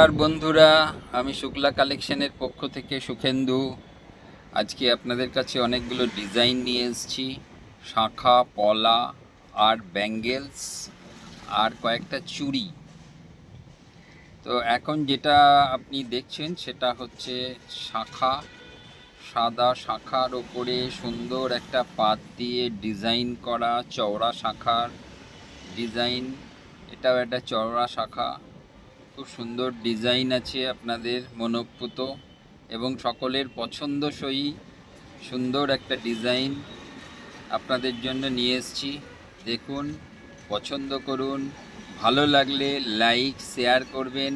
আর বন্ধুরা, আমি শুক্লা কালেকশনের পক্ষ থেকে সুখেন্দু আজকে আপনাদের কাছে অনেকগুলো ডিজাইন নিয়ে এসেছি। শাঁখা, পলা আর ব্যাঙ্গেলস আর কয়েকটা চুড়ি। তো এখন যেটা আপনি দেখছেন সেটা হচ্ছে শাঁখা, সাদা শাঁখার ওপরে সুন্দর একটা পাত দিয়ে ডিজাইন করা চওড়া শাঁখার ডিজাইন। এটাও একটা চওড়া শাঁখা, খুব সুন্দর ডিজাইন আছে, আপনাদের মনোপুত এবং সকলের পছন্দসই সুন্দর একটা ডিজাইন আপনাদের জন্য নিয়ে এসেছি। দেখুন, পছন্দ করুন, ভালো লাগলে লাইক শেয়ার করবেন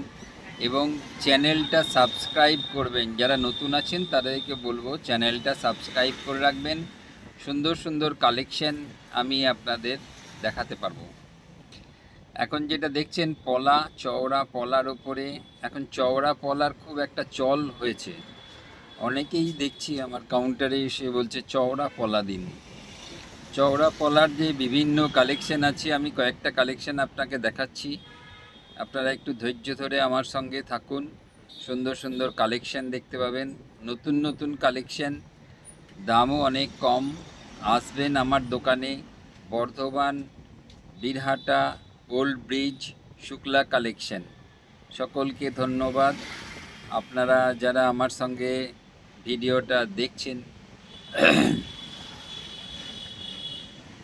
এবং চ্যানেলটা সাবস্ক্রাইব করবেন। যারা নতুন আছেন তাদেরকে বলবো চ্যানেলটা সাবস্ক্রাইব করে রাখবেন। সুন্দর সুন্দর কালেকশন আমি আপনাদের দেখাতে পারবো। এখন যেটা দেখছেন পলা, চওড়া পলার ওপরে এখন চওড়া পলার খুব একটা চল হয়েছে। অনেকেই দেখছি আমার কাউন্টারে এসে বলছে চওড়া পলা দিন। চওড়া পলার যে বিভিন্ন কালেকশন আছে, আমি কয়েকটা কালেকশন আপনাকে দেখাচ্ছি। আপনারা একটু ধৈর্য ধরে আমার সঙ্গে থাকুন, সুন্দর সুন্দর কালেকশন দেখতে পাবেন, নতুন নতুন কালেকশন, দামও অনেক কম। আসবেন আমার দোকানে, Bardhaman Birhata old bridge, Shukla collection. সকলকে ধন্যবাদ। আপনারা যারা আমার সঙ্গে ভিডিওটা দেখছেন,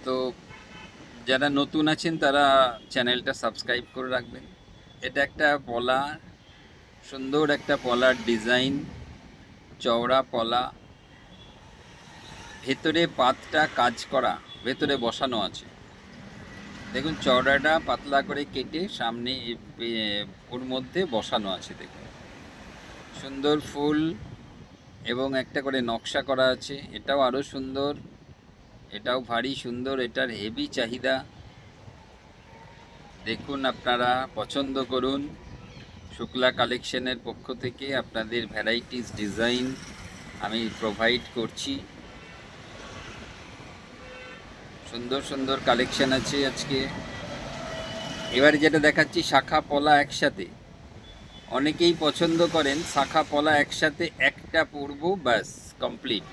তো যারা নতুন আছেন তারা চ্যানেলটা সাবস্ক্রাইব করে রাখবেন। এটা একটা পলা, সুন্দর একটা পলার ডিজাইন, চওড়া পলা, ভেতরে পাতটা কাজ করা, ভেতরে বসানো আছে। দেখুন চওড়াটা পাতলা করে কেটে সামনে ওর মধ্যে বসানো আছে। দেখুন সুন্দর ফুল এবং একটা করে নকশা করা আছে। এটাও আরও সুন্দর, এটাও ভারী সুন্দর, এটার হেভি চাহিদা। দেখুন, আপনারা পছন্দ করুন। শুক্লা কালেকশনের পক্ষ থেকে আপনাদের ভ্যারাইটিস ডিজাইন আমি প্রোভাইড করছি। সুন্দর সুন্দর কালেকশন আছে আজকে। এবারে যেটা দেখাচ্ছি শাখা পলা একসাথে। অনেকেই পছন্দ করেন শাখা পলা একসাথে একটা পরব, ব্যাস কমপ্লিট।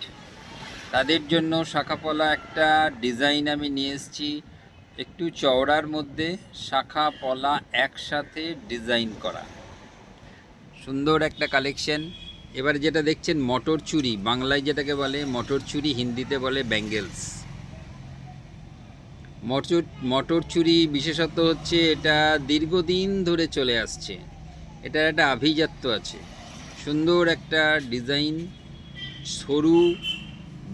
তাদের জন্য শাখা পলা একটা ডিজাইন আমি নিয়ে এসেছি, একটু চওড়ার মধ্যে শাখা পলা একসাথে ডিজাইন করা, সুন্দর একটা কালেকশন। এবার যেটা দেখছেন মটর চুড়ি, বাংলায় যেটাকে বলে মটর চুড়ি, হিন্দিতে বলে ব্যাঙ্গেলস। মটর চুড়ি বিশেষত হচ্ছে এটা দীর্ঘদিন ধরে চলে আসছে, এটার একটা আভিজাত্য আছে। সুন্দর একটা ডিজাইন, সরু,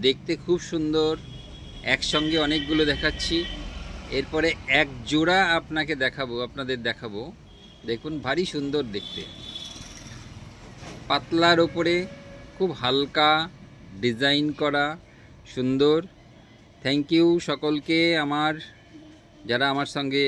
দেখতে খুব সুন্দর। একসঙ্গে অনেকগুলো দেখাচ্ছি, এরপরে এক জোড়া আপনাদের দেখাবো। দেখুন ভারী সুন্দর দেখতে, পাতলার ওপরে খুব হালকা ডিজাইন করা, সুন্দর। থ্যাংক ইউ সকলকে, যারা আমার সঙ্গে